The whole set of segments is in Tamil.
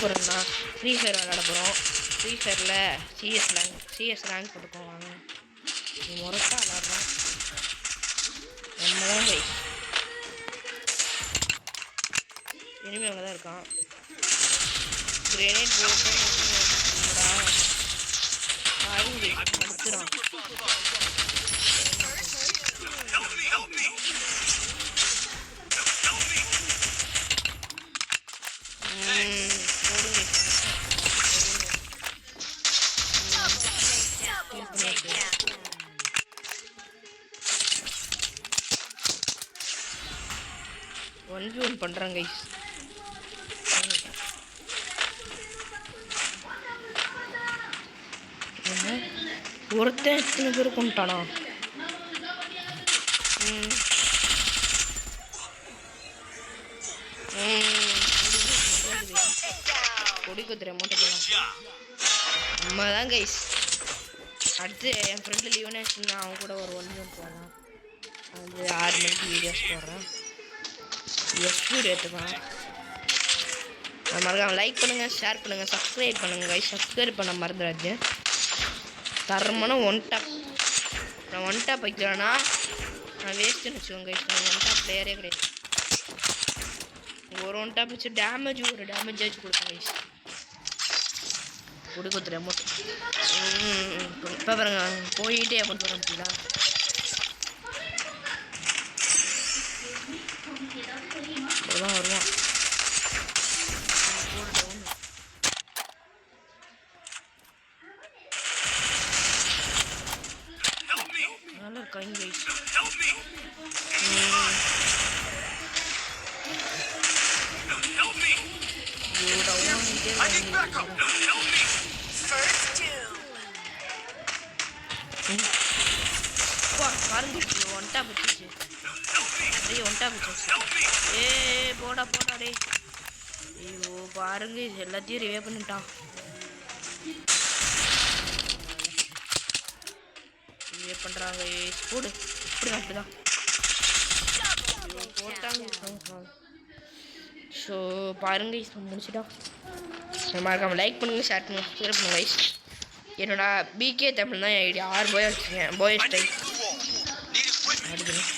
போகிறோம்னா ஃப்ரீ ஃபயர் விளாட போகிறோம். ஃப்ரீ ஃபயரில் சிஎஸ் ரேங்க் போட்டுக்கோங்க. வாங்க முறைப்பாக விளாட்றோம். நம்ம தான் கைஸ் இனிமேல் அங்கே தான் இருக்கான். கிரேனேட் போட்டு அடுத்துடான். ஒன் பண்றாங்க கைஸ். ஒருத்தன் எத்தனை பேர் கொண்டானா? கொடி குத்துற மூட்டை போகலாம். நம்ம தான் கைஸ். அடுத்து என் ஃப்ரெண்டு லீவனேஷன் அவன் கூட ஒரு 1 மந்த் போகலாம். அது 6 மணிக்கு வீடியோஸ் போடுறேன். எஸ்பீடு ஏற்றுக்கலாம். மறக்காம லைக் பண்ணுங்கள், ஷேர் பண்ணுங்கள், சப்ஸ்கிரைப் பண்ணுங்கள் கைஸ். சப்ஸ்கிரைப் பண்ண மறந்துடாது. தரமான ஒன் டாப் வைக்கலன்னா நான் வேஸ்ட்டுன்னு வச்சுக்கோங்க கைஸ். நான் ஒன் டாப் பிளேயரே கிடையாது. ஒரு ஒன் டாப் வச்சு ஒரு டேமேஜ் ஆச்சு கொடுப்பேன் கைஸ். கொடுக்குற அமௌண்ட் இப்போ பாருங்க போயிட்டே அமௌண்ட் வர முடியல. வருவான் நல்லா இருக்காங்க கைஸ். பாருங்க ஒன்டா பிடிச்சி ஒன்டா பிடிச்சி. போடா டே. ஐயோ பாருங்க எல்லாத்தையும் ரிவே பண்ணிட்டான். ரிவே பண்ணுறாங்க. போடு இப்படி அப்படிதான் போட்டாங்க. ஸோ பாருங்க முடிச்சுட்டா. மறக்காம லைக் பண்ணுங்கள், ஷேர் பண்ணுங்கள், சப்ஸ்கிரைப் பண்ணுங்கள் கைஸ். என்னோட பிகே தமிழ் தான் ஐடி. 6 போய் வச்சுருக்கேன். போய் ஸ்டைல் அடிக்கலாம்.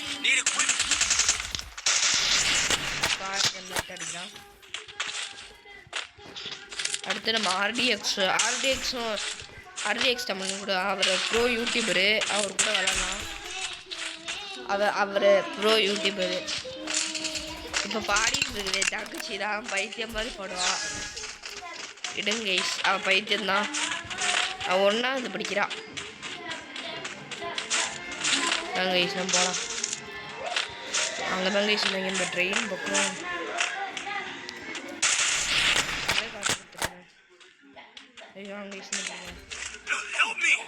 அடுத்து நம்ம ஆர்டிஎக்ஸ் தமிழ் கூட அவர் ப்ரோ யூடியூபரு. அவர் கூட விளாட்லாம். அவர் ப்ரோ யூடியூபரு. இப்போ பாடிட்டு இருக்குது. தங்கச்சி தான் பைத்தியம் மாதிரி போடுவான். இடுங்க கைஸ். அவள் பைத்தியம்தான். அவள் 1ஆவது படிக்கிறான். கைஸ் நம்ம போகலாம். அங்கே தான் கைஸ் இல்லைங்க இந்த ட்ரெயின் பக்கம். ஐயோ அங்கே கைஸ்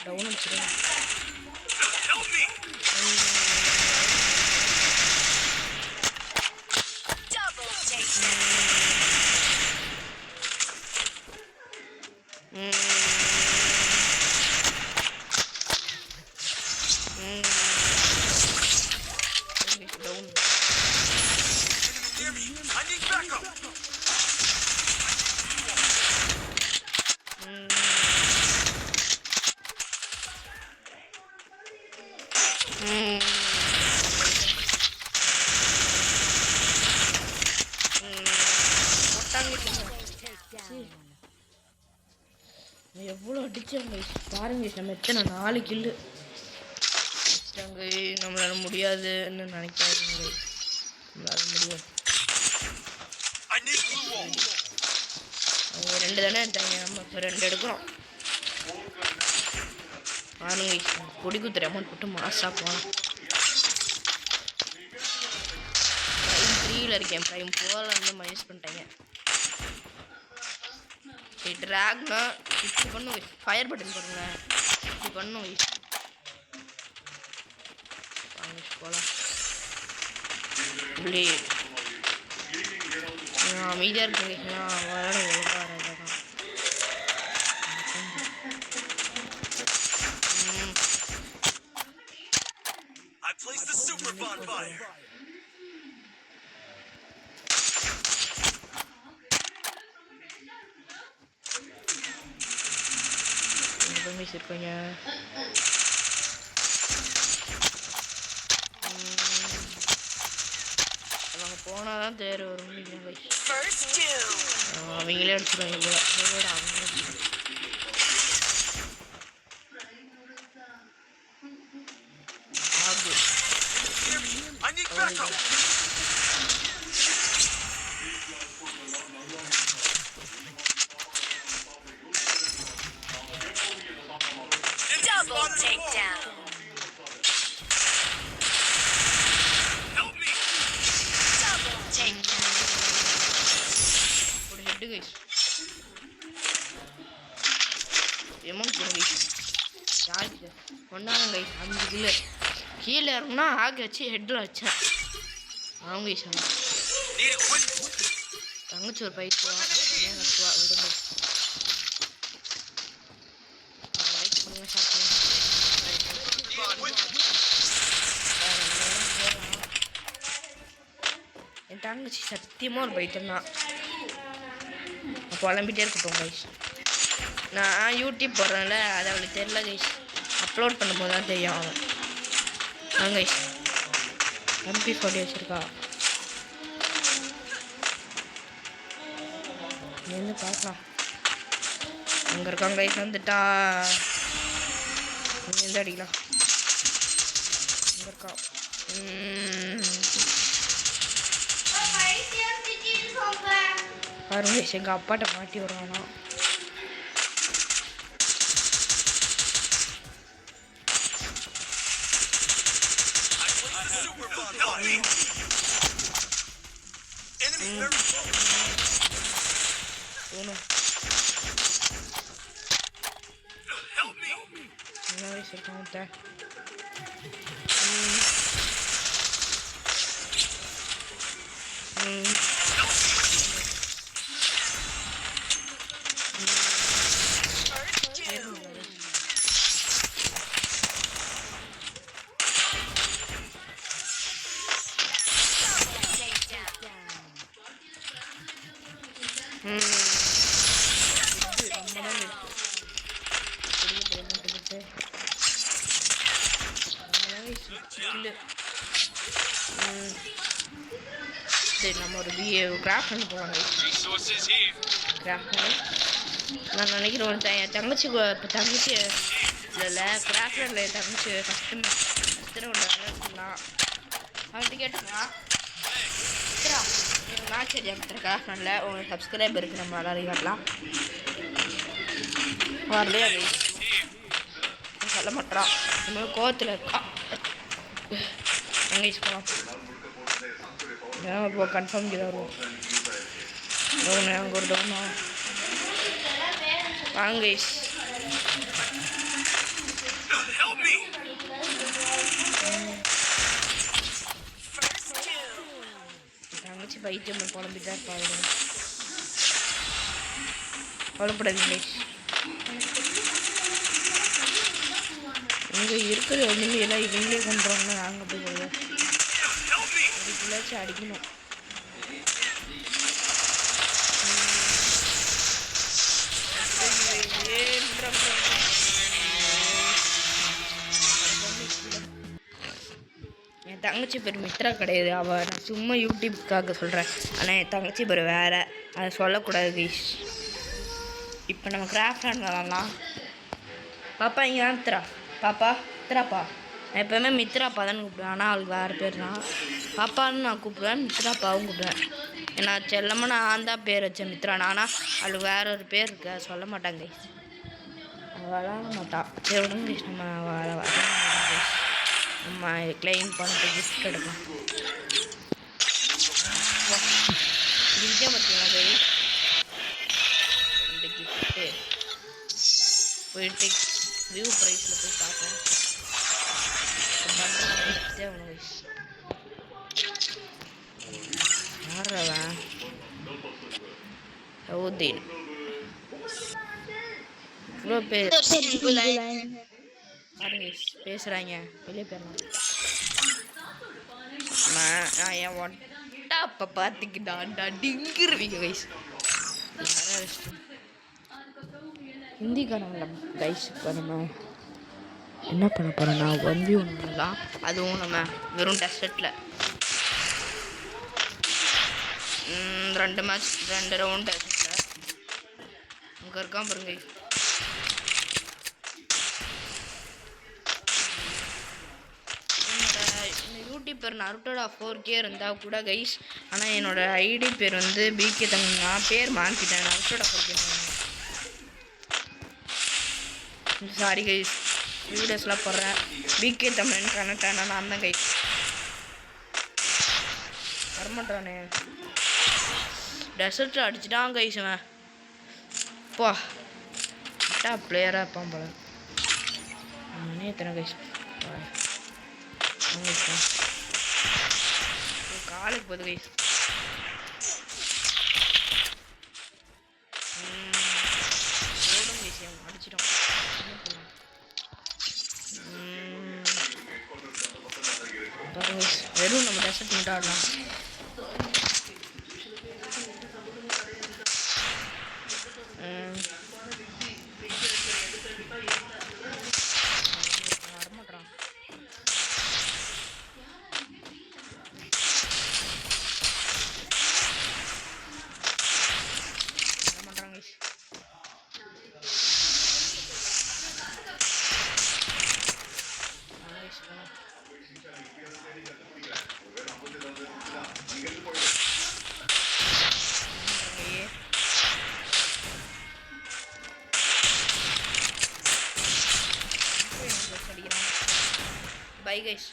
டவுன் வச்சுருவேன். எவ்வளோ அடிச்சாங்க பாருங்க. நம்ம எத்தனை 4 கில்லு அடிச்சாங்க. நம்மளால முடியாதுன்னு நினைக்காதுங்க. நம்மளால முடியும். அவங்க 2 தானே எடுத்தாங்க. நம்ம இப்போ 2 எடுக்கிறோம். பாருங்க கொடி குத்துற அமௌண்ட் போட்டு மாசாக போகலாம். ப்ரைம் 3ல் இருக்கேன். ப்ரைம் 4ல் வந்து மைனஸ் பண்ணிட்டாங்க. ட்ராக்னா இப்படி பண்ணும். ஃபயர் பட்டன் பாருங்க இப்படி பண்ணும். போகலாம். இப்படி அமைதியாக இருக்குங்க. விளையாட ஒழுங்காக வரதான். கைஸ் இருப்பீங்க. அவங்க போனால் தான் தேர் வரும். அவங்களே அடிச்சுடுவாங்க. Double takedown. Help me. Double takedown. ஒரு ஹெட் கைஸ். எமௌண்ட் போடு கைஸ். யாருக்கு ஒன்றாங்க கைஸ். 5 கிலோ கீழே இறங்குனா ஆகி வச்சு ஹெட்டில் வச்சேன். அவங்க கைஸ் தங்கச்சி ஒரு பைக்குவா ஏன் கட்டுவா விடுங்க. லைக் பண்ணுங்க ஷேர் பண்ணுங்க. என் தங்கச்சி சத்தியமாக ஒரு பைத்தன் தான். புலம்பிட்டே இருக்கட்டும் கைஸ். நான் யூடியூப் போடுறேன்ல அது அவளுக்கு தெரியல கைஸ். அப்லோட் பண்ணும்போது தான் தெரியும் அவன். கைஸ் MP40 வச்சுருக்கா. என்ன பார்க்கலாம். அங்கே இருக்காங்க கைஸ். வந்துட்டா எந்த அடிக்கலாம். அங்கே இருக்கா. பாருங்க கைஸ் எங்கள் அப்பாட்ட மாட்டி வருவானா. நம்ம ஒரு கிராஃப்ட் பண்ணி போவாங்க. நான் நினைக்கிறேன் ஒரு தங்கச்சி இப்போ தங்கச்சி இல்லை கிராஃப்டில் என் தங்கச்சி ஃபஸ்ட்டு ஒன்று விளையாடலாம். அவன்கிட்ட கேட்டுருக்கா மேட்ச் எடுத்துருக்கா கிராஃப்டில் உங்களுக்கு சப்ஸ்கிரைபருக்கு நம்ம விளையாடலாம். வரலையா சொல்ல மாட்டான். நம்ம கோவத்தில் இருக்கா. அங்கே போகலாம். இப்போ கன்ஃபார்ம் கீழே வருவோம். அங்கே ஒரு டவுனா வாங்க. தங்கச்சி பைத்தியம் குழம்பிட்டா இருப்பாங்க. கவலைப்படாதீங்க. இங்கே இருக்கிற ஒன்றுமே எல்லாம் இவங்களே கொண்டுறாங்கன்னா நாங்கள் போய் போடுவோம். அதுக்குள்ளாச்சும் அடிக்கணும். என் தங்கச்சி பேர் மித்ரா கிடையாது. அவள் நான் சும்மா யூடியூப்காக சொல்கிறேன். ஆனால் என் தங்கச்சி பேர் வேறு. அதை சொல்லக்கூடாது கைஸ். இப்போ நம்ம கிராஃப்ட் விளாட்லாம். பாப்பா இங்கே மித்ரா. பாப்பா மித்ராப்பா. நான் எப்போவுமே மித்ராப்பா தான் கூப்பிடுவேன். ஆனால் அவளுக்கு வேறு பேர் தான். பாப்பான்னு நான் கூப்பிடுவேன். மித்ராப்பாவும் கூப்பிடுவேன். ஏன்னா செல்லமாக நான் தான் பேர் வச்சேன் மித்ரானா. ஆனால் அவளுக்கு வேற ஒரு பேர் இருக்கு. அதை சொல்ல மாட்டாங்க கைஸ். விளாட மாட்டான். சரி விடுங்க கைஸ். நம்ம கைஸ் நம்ம கிளைம் பண்ணிட்டு கிஃப்ட் எடுக்கலாம். இங்கே பார்த்தீங்கன்னா கைஸ் இந்த கிஃப்ட்டு போயிட்டு வியூ ப்ரைஸில் போய் பார்ப்போம். தேவணும் கைஸ். யாரவன் சவுதீன் இவ்வளோ பேர் பேசுகிறாங்க. வெளியே போயிடலாம். நான் என் ஒட்டா அப்போ பார்த்துக்கிட்டான்டா டிங்கிருவீங்க கைஸ். ஹிந்திக்காரங்கள கைஸ் இப்போ நம்ம என்ன பண்ண போகிறோம்னா 1v1 பண்ணலாம். அதுவும் நம்ம வெறும் டெசர்ட்டில் 2 மேட்ச் 2 ரவுண்ட் டெசர்ட்டில். அங்கே இருக்கான் பாருங்க. யூடியூப் பேர் நருட்டோட 4K இருந்தால் கூட கைஸ், ஆனால் என்னோட ஐடி பேர் வந்து பிகே தமிழ். நான் பேர் மாற்றிட்டேன், நருட்டோட 4K. சாரி கைஸ், வீடியோஸ்லாம் போடுறேன் பிகே தமிழ்னு கனெக்ட் ஆனால் நான் தான் கைஸ் வரமாட்டானே. டெசர்ட்டில் அடிச்சுட்டான் கைஸ் அவன். போ விட்டா பிளேயராக இருப்பான் போல. நானே எத்தனை கைஸ் காலுக்கு போகுது கைஸ். ஓடும் விஷயம் அடிச்சிட்டோம். வெறும் நம்ம டெசர்ட் மட்டும் ஆடலாம். வரமாட்டான். Bye guys.